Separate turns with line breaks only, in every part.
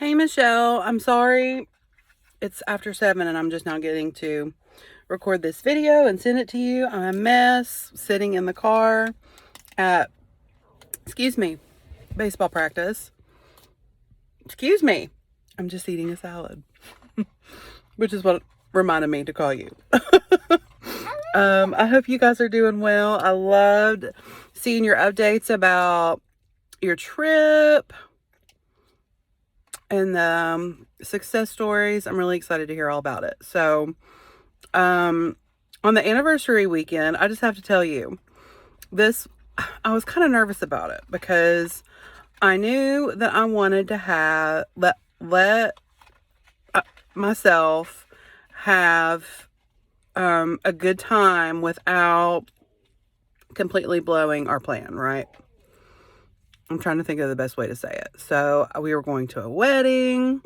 Hey, Michelle, I'm sorry. It's after 7 and I'm just now getting to record this video and send it to you. I'm a mess sitting in the car at, excuse me, baseball practice. Excuse me. I'm just eating a salad, which is what reminded me to call you. I hope you guys are doing well. I loved seeing your updates about your trip and the success stories. I'm really excited to hear all about it. So, on the anniversary weekend, I just have to tell you this. I was kind of nervous about it because I knew that I wanted to have let myself have a good time without completely blowing our plan, right? I'm trying to think of the best way to say it. So we were going to a wedding.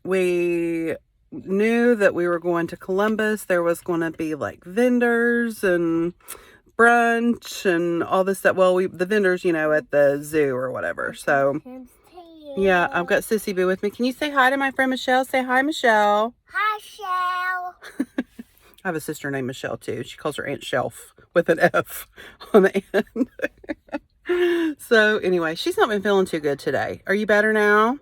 We knew that we were going to Columbus. There was going to be like vendors and brunch and all this stuff. Well, the vendors, at the zoo or whatever. So yeah, I've got Sissy Boo with me. Can you say hi to my friend Michelle? Say hi, Michelle.
Hi, Shell.
I have a sister named Michelle too. She calls her Aunt Shelf with an F on the end. So anyway, she's not been feeling too good today. Are you better now?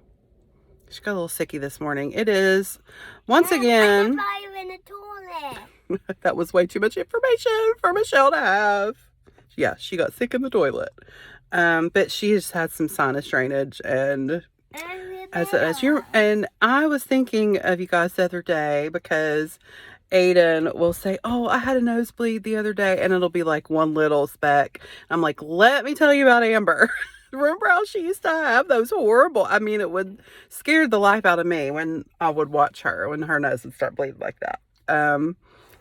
She got a little sicky this morning. It is, once again,
I'm in the toilet.
that was way too much information for Michelle to have. Yeah, she got sick in the toilet. But she just had some sinus drainage and and I was thinking of you guys the other day because Aiden will say, "Oh, I had a nosebleed the other day," and it'll be like one little speck. I'm like, "Let me tell you about Amber." Remember how she used to have those horrible, it would scare the life out of me when I would watch her when her nose would start bleeding like that.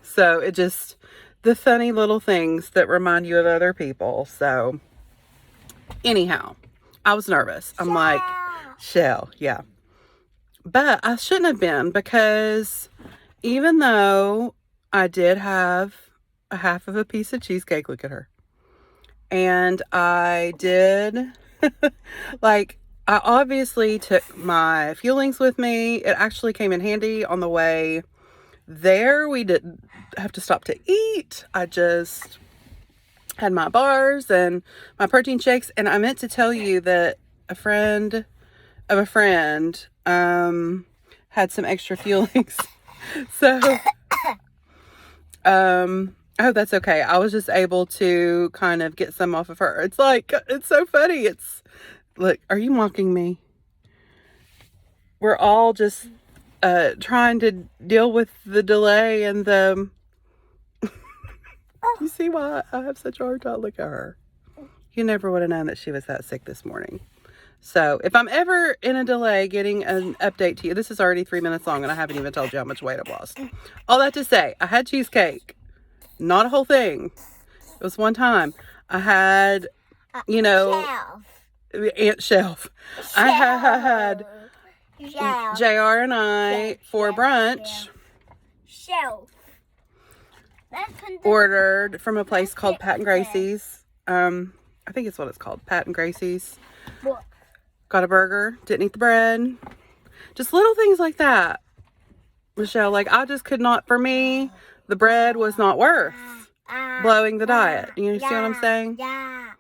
So it just, the funny little things that remind you of other people. So anyhow, I was nervous. I'm like, Shell, yeah. But I shouldn't have been, because even though I did have a half of a piece of cheesecake, look at her. And I did, I obviously took my fuelings with me. It actually came in handy on the way there. We didn't have to stop to eat. I just had my bars and my protein shakes. And I meant to tell you that a friend of a friend had some extra fuelings. So, oh, that's okay. I was just able to kind of get some off of her. It's so funny. It's like, are you mocking me? We're all just trying to deal with the delay and the... You see why I have such a hard time? Look at her. You never would have known that she was that sick this morning. So if I'm ever in a delay getting an update to you, this is already 3 minutes long and I haven't even told you how much weight I've lost. All that to say, I had cheesecake. Not a whole thing. It was one time. I had, Aunt Shelf. I had JR and I for brunch.
Shelf.
Ordered from a place called Pat and Gracie's. I think it's what it's called, Pat and Gracie's. Got a burger, didn't eat the bread. Just little things like that, Michelle. I just could not, for me, the bread was not worth blowing the diet. You see what I'm saying?
Yeah.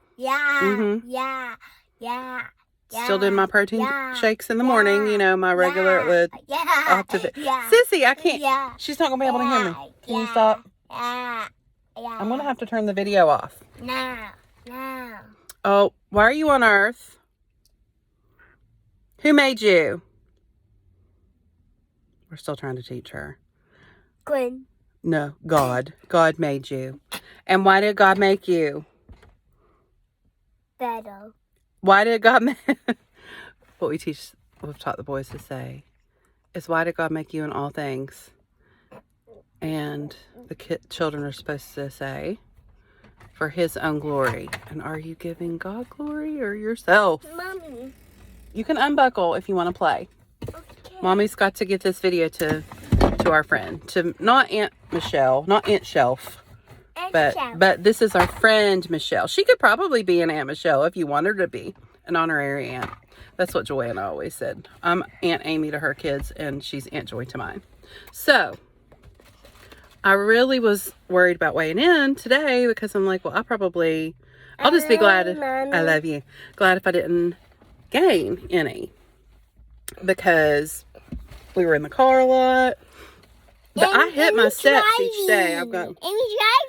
Still doing my protein shakes in the morning, my regular Sissy, I can't. She's not going to be able to hear me. Can you stop? I'm going to have to turn the video off.
No.
Oh, why are you on Earth? Who made you? We're still trying to teach her.
Quinn.
No, God. God made you. And why did God make you?
Better.
Why did God make... What we've taught the boys to say is, why did God make you in all things? And the children are supposed to say, for his own glory. And are you giving God glory or yourself?
Mommy.
You can unbuckle if you want to play.
Okay.
Mommy's got to get this video to our friend. To not Aunt Michelle, not Aunt Shelf. But this is our friend Michelle. She could probably be an Aunt Michelle if you want her to be an honorary aunt. That's what Joanna always said. I'm Aunt Amy to her kids, and she's Aunt Joy to mine. So, I really was worried about weighing in today because I'm like, well, I'll just be glad. I love you. Glad if I didn't gain any. Because we were in the car a lot. But I hit my steps each day.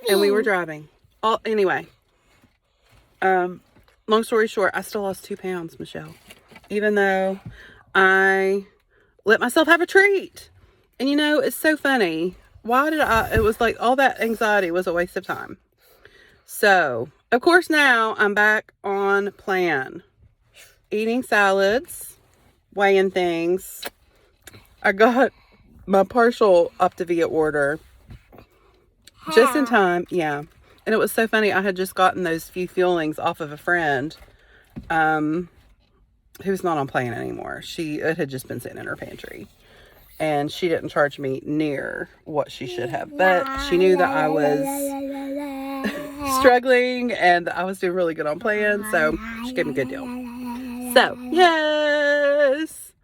And we were driving. Anyway. Long story short, I still lost 2 pounds, Michelle. Even though I let myself have a treat. And you know, it's so funny. It was like all that anxiety was a waste of time. So, of course now I'm back on plan. Eating salads, weighing things. I got my partial Optavia order just in time. Yeah. And it was so funny. I had just gotten those few fillings off of a friend who's not on plan anymore. It had just been sitting in her pantry. And she didn't charge me near what she should have. But she knew that I was struggling and I was doing really good on plan. So she gave me a good deal. So, yes.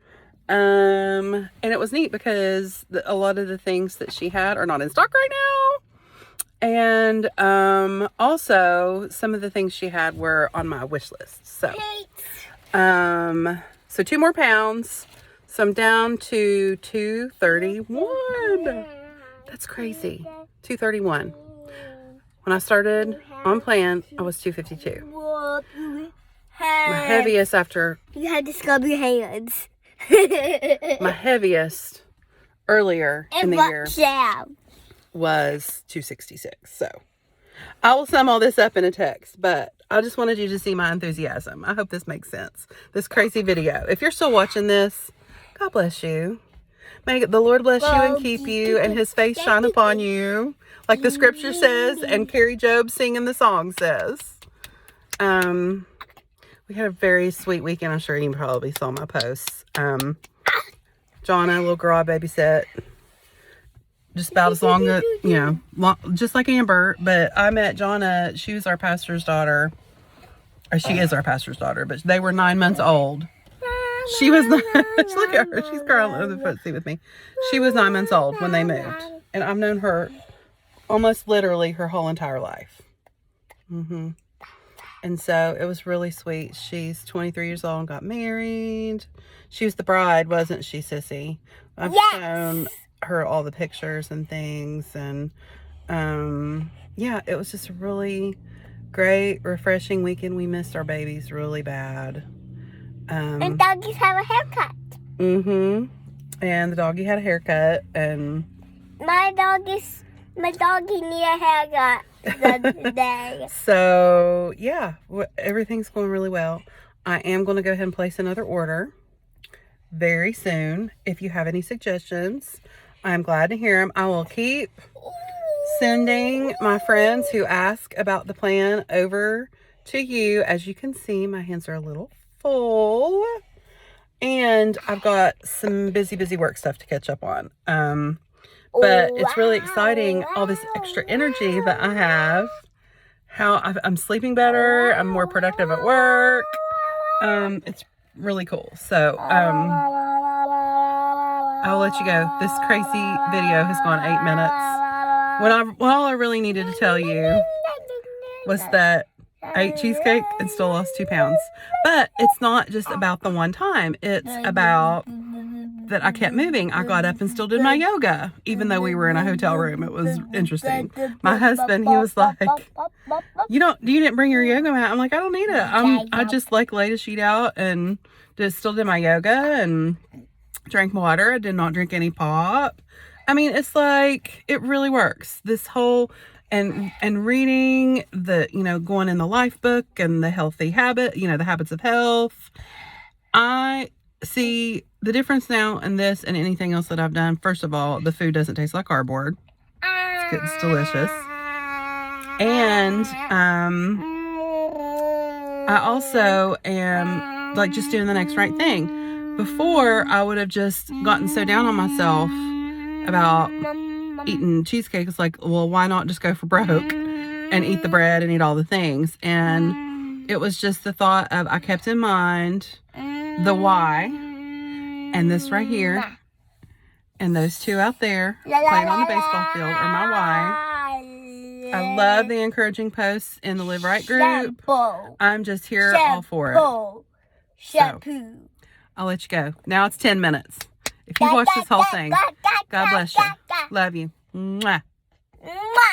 And it was neat because a lot of the things that she had are not in stock right now. And also some of the things she had were on my wish list. So 2 more pounds. So I'm down to 231. That's crazy. 231. When I started on plan, I was 252. My heaviest after...
You had to scrub your hands.
My heaviest earlier in the year was 266. So I will sum all this up in a text, but I just wanted you to see my enthusiasm. I hope this makes sense. This crazy video. If you're still watching this, God bless you. May the Lord bless you and keep you and his face shine upon you. Like the scripture says and Carrie Job singing the song says. We had a very sweet weekend. I'm sure you probably saw my posts. Jonna, little girl I babysat. Just about as long as, just like Amber. But I met Jonna. She was our pastor's daughter. Or she is our pastor's daughter. But they were 9 months old. She was, look at her. She's curling over the footseat with me. She was 9 months old when they moved. And I've known her almost literally her whole entire life. And so it was really sweet. She's 23 years old and got married. She was the bride, wasn't she, Sissy? I've shown her all the pictures and things. And yeah, it was just a really great, refreshing weekend. We missed our babies really bad.
And doggies have a haircut.
And the doggy had a haircut. And
my doggy need a haircut the day.
So yeah, everything's going really well. I am going to go ahead and place another order very soon. If you have any suggestions, I'm glad to hear them. I will keep sending my friends who ask about the plan over to you. As you can see, my hands are a little full. And I've got some busy work stuff to catch up on. But it's really exciting, all this extra energy that I have. How I'm sleeping better. I'm more productive at work. It's really cool. So, I'll let you go. This crazy video has gone 8 minutes. All I really needed to tell you was that I ate cheesecake and still lost 2 pounds. But it's not just about the one time. It's about that I kept moving. I got up and still did my yoga, even though we were in a hotel room. It was interesting. My husband, he was like, you didn't bring your yoga mat. I'm like, I don't need it. I just like laid a sheet out and still did my yoga and drank water. I did not drink any pop. I mean, it's like, it really works. This whole, and reading the, going in the life book and the healthy habit, the habits of health. I see the difference now in this and anything else that I've done. First of all, the food doesn't taste like cardboard. It's delicious. And I also am like just doing the next right thing. Before, I would have just gotten so down on myself about eating cheesecake. It's like, well, why not just go for broke and eat the bread and eat all the things? And it was just the thought of, I kept in mind the Y, and this right here, and those two out there playing on the baseball field are my Y. I love the encouraging posts in the Live Right group. I'm just here all for it.
Shampoo.
I'll let you go. Now it's 10 minutes. If you watch this whole thing, God bless you. Love you. Mwah.
Mwah.